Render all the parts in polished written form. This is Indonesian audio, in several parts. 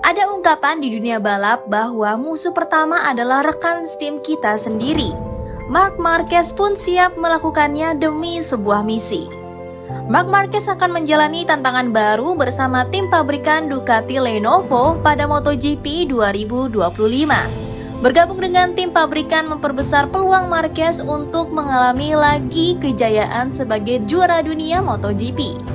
Ada ungkapan di dunia balap bahwa musuh pertama adalah rekan tim kita sendiri. Marc Marquez pun siap melakukannya demi sebuah misi. Marc Marquez akan menjalani tantangan baru bersama tim pabrikan Ducati Lenovo pada MotoGP 2025. Bergabung dengan tim pabrikan memperbesar peluang Marquez untuk mengalami lagi kejayaan sebagai juara dunia MotoGP.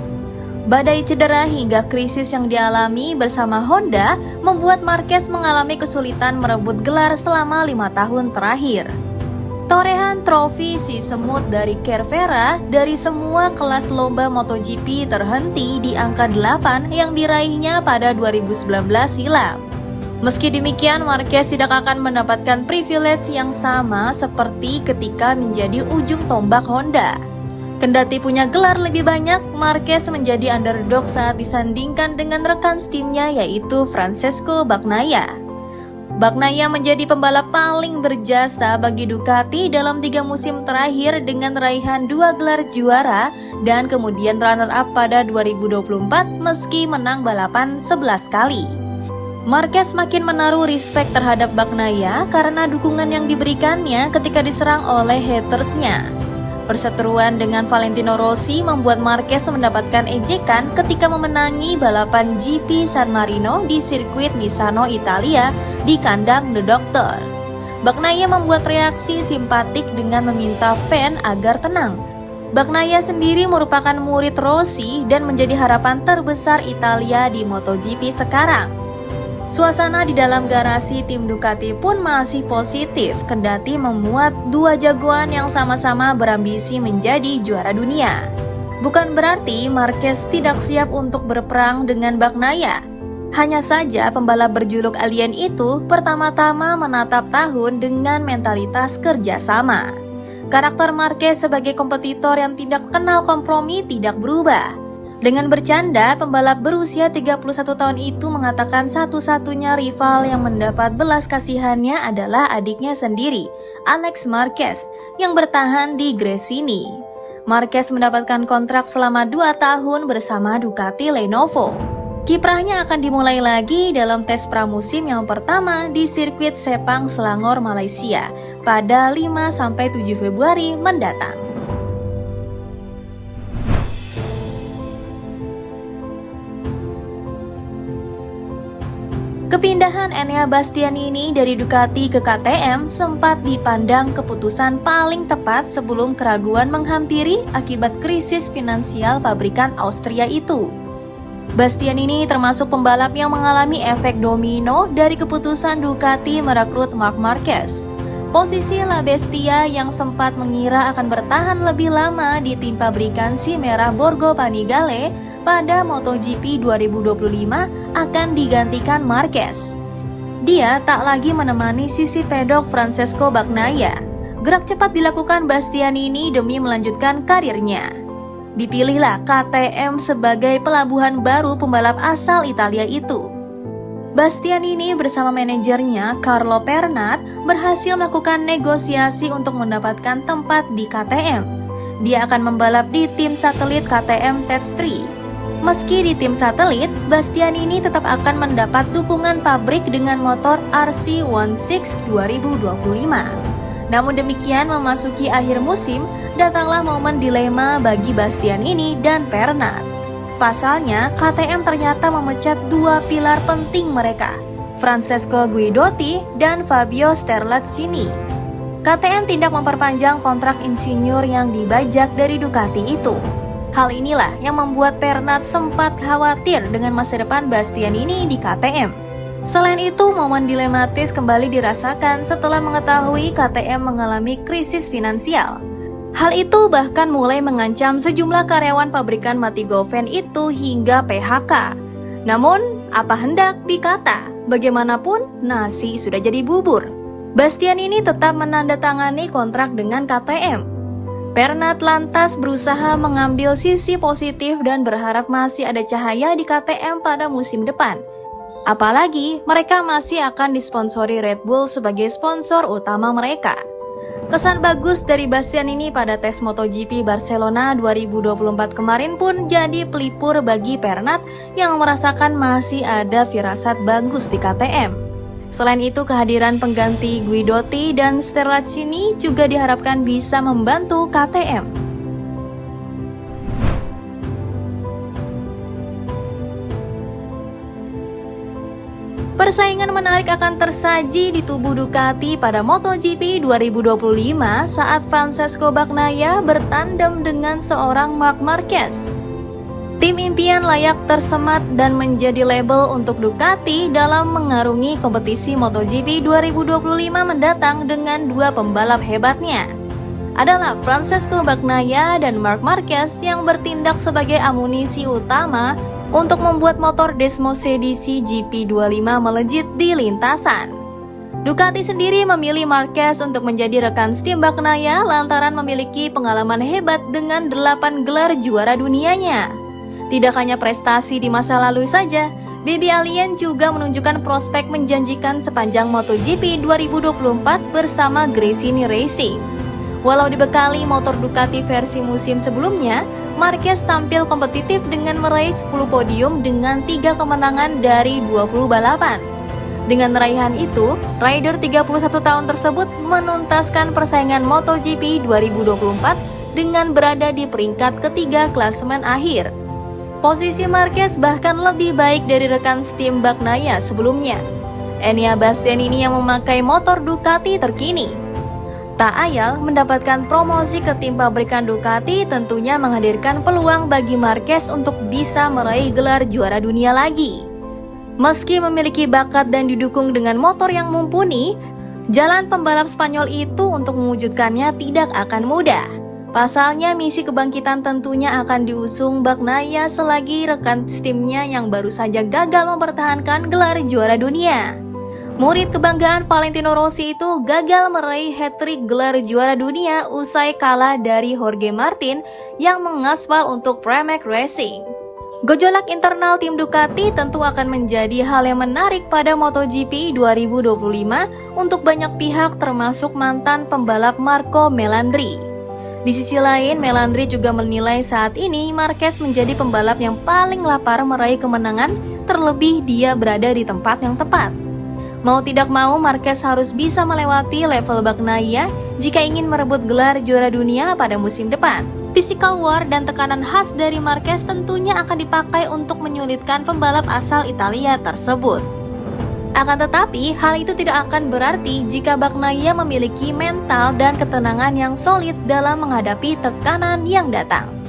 Badai cedera hingga krisis yang dialami bersama Honda membuat Marquez mengalami kesulitan merebut gelar selama 5 tahun terakhir. Torehan trofi si semut dari Cervera dari semua kelas lomba MotoGP terhenti di angka 8 yang diraihnya pada 2019 silam. Meski demikian, Marquez tidak akan mendapatkan privilege yang sama seperti ketika menjadi ujung tombak Honda. Kendati punya gelar lebih banyak, Marquez menjadi underdog saat disandingkan dengan rekan timnya yaitu Francesco Bagnaia. Bagnaia menjadi pembalap paling berjasa bagi Ducati dalam 3 musim terakhir dengan raihan 2 gelar juara dan kemudian runner-up pada 2024 meski menang balapan 11 kali. Marquez makin menaruh respect terhadap Bagnaia karena dukungan yang diberikannya ketika diserang oleh hatersnya. Perseteruan dengan Valentino Rossi membuat Marquez mendapatkan ejekan ketika memenangi balapan GP San Marino di sirkuit Misano, Italia di kandang The Doctor. Bagnaia membuat reaksi simpatik dengan meminta fan agar tenang. Bagnaia sendiri merupakan murid Rossi dan menjadi harapan terbesar Italia di MotoGP sekarang. Suasana di dalam garasi tim Ducati pun masih positif, kendati memuat 2 jagoan yang sama-sama berambisi menjadi juara dunia. Bukan berarti Marquez tidak siap untuk berperang dengan Bagnaia. Hanya saja pembalap berjuluk alien itu pertama-tama menatap tahun dengan mentalitas kerjasama. Karakter Marquez sebagai kompetitor yang tidak kenal kompromi tidak berubah. Dengan bercanda, pembalap berusia 31 tahun itu mengatakan satu-satunya rival yang mendapat belas kasihannya adalah adiknya sendiri, Alex Marquez, yang bertahan di Gresini. Marquez mendapatkan kontrak selama 2 tahun bersama Ducati Lenovo. Kiprahnya akan dimulai lagi dalam tes pramusim yang pertama di sirkuit Sepang Selangor, Malaysia pada 5-7 Februari mendatang. Kepindahan Enea Bastianini dari Ducati ke KTM sempat dipandang keputusan paling tepat sebelum keraguan menghampiri akibat krisis finansial pabrikan Austria itu. Bastianini termasuk pembalap yang mengalami efek domino dari keputusan Ducati merekrut Marc Marquez. Posisi La Bestia yang sempat mengira akan bertahan lebih lama di tim pabrikan si merah Borgo Panigale pada MotoGP 2025 akan digantikan Marquez. Dia tak lagi menemani sisi pedok Francesco Bagnaia. Gerak cepat dilakukan Bastianini demi melanjutkan karirnya. Dipilihlah KTM sebagai pelabuhan baru pembalap asal Italia itu. Bastianini bersama manajernya Carlo Pernat berhasil melakukan negosiasi untuk mendapatkan tempat di KTM. Dia akan membalap di tim satelit KTM Tech3. Meski di tim satelit, Bastianini tetap akan mendapat dukungan pabrik dengan motor RC16 2025. Namun demikian, memasuki akhir musim, datanglah momen dilema bagi Bastianini dan Pernat. Pasalnya, KTM ternyata memecat 2 pilar penting mereka, Francesco Guidotti dan Fabio Sterlacchini. KTM tidak memperpanjang kontrak insinyur yang dibajak dari Ducati itu. Hal inilah yang membuat Pernat sempat khawatir dengan masa depan Bastianini di KTM. Selain itu, momen dilematis kembali dirasakan setelah mengetahui KTM mengalami krisis finansial. Hal itu bahkan mulai mengancam sejumlah karyawan pabrikan Matigoven itu hingga PHK. Namun, apa hendak dikata, bagaimanapun nasi sudah jadi bubur. Bastianini tetap menandatangani kontrak dengan KTM. Pernat lantas berusaha mengambil sisi positif dan berharap masih ada cahaya di KTM pada musim depan. Apalagi mereka masih akan disponsori Red Bull sebagai sponsor utama mereka. Kesan bagus dari Bastianini pada tes MotoGP Barcelona 2024 kemarin pun jadi pelipur bagi Pernat yang merasakan masih ada firasat bagus di KTM. Selain itu, kehadiran pengganti Guidotti dan Sterlacini juga diharapkan bisa membantu KTM. Persaingan menarik akan tersaji di tubuh Ducati pada MotoGP 2025 saat Francesco Bagnaia bertandem dengan seorang Marc Marquez. Tim impian layak tersemat dan menjadi label untuk Ducati dalam mengarungi kompetisi MotoGP 2025 mendatang dengan dua pembalap hebatnya. Adalah Francesco Bagnaia dan Marc Marquez yang bertindak sebagai amunisi utama untuk membuat motor Desmos edisi GP25 melejit di lintasan. Ducati sendiri memilih Marquez untuk menjadi rekan tim Bagnaia lantaran memiliki pengalaman hebat dengan 8 gelar juara dunianya. Tidak hanya prestasi di masa lalu saja, Baby Alien juga menunjukkan prospek menjanjikan sepanjang MotoGP 2024 bersama Gresini Racing. Walau dibekali motor Ducati versi musim sebelumnya, Marquez tampil kompetitif dengan meraih 10 podium dengan 3 kemenangan dari 20 balapan. Dengan raihan itu, rider 31 tahun tersebut menuntaskan persaingan MotoGP 2024 dengan berada di peringkat ketiga klasemen akhir. Posisi Marquez bahkan lebih baik dari rekan tim Bagnaia sebelumnya. Enea Bastianini yang memakai motor Ducati terkini. Tak ayal mendapatkan promosi ke tim pabrikan Ducati tentunya menghadirkan peluang bagi Marquez untuk bisa meraih gelar juara dunia lagi. Meski memiliki bakat dan didukung dengan motor yang mumpuni, jalan pembalap Spanyol itu untuk mewujudkannya tidak akan mudah. Pasalnya misi kebangkitan tentunya akan diusung Bagnaia selagi rekan timnya yang baru saja gagal mempertahankan gelar juara dunia. Murid kebanggaan Valentino Rossi itu gagal meraih hat-trick gelar juara dunia usai kalah dari Jorge Martin yang mengaspal untuk Pramac Racing. Gejolak internal tim Ducati tentu akan menjadi hal yang menarik pada MotoGP 2025 untuk banyak pihak termasuk mantan pembalap Marco Melandri. Di sisi lain, Melandri juga menilai saat ini Marquez menjadi pembalap yang paling lapar meraih kemenangan, terlebih dia berada di tempat yang tepat. Mau tidak mau, Marquez harus bisa melewati level Bagnaia jika ingin merebut gelar juara dunia pada musim depan. Physical war dan tekanan khas dari Marquez tentunya akan dipakai untuk menyulitkan pembalap asal Italia tersebut. Akan tetapi, hal itu tidak akan berarti jika Bagnaia memiliki mental dan ketenangan yang solid dalam menghadapi tekanan yang datang.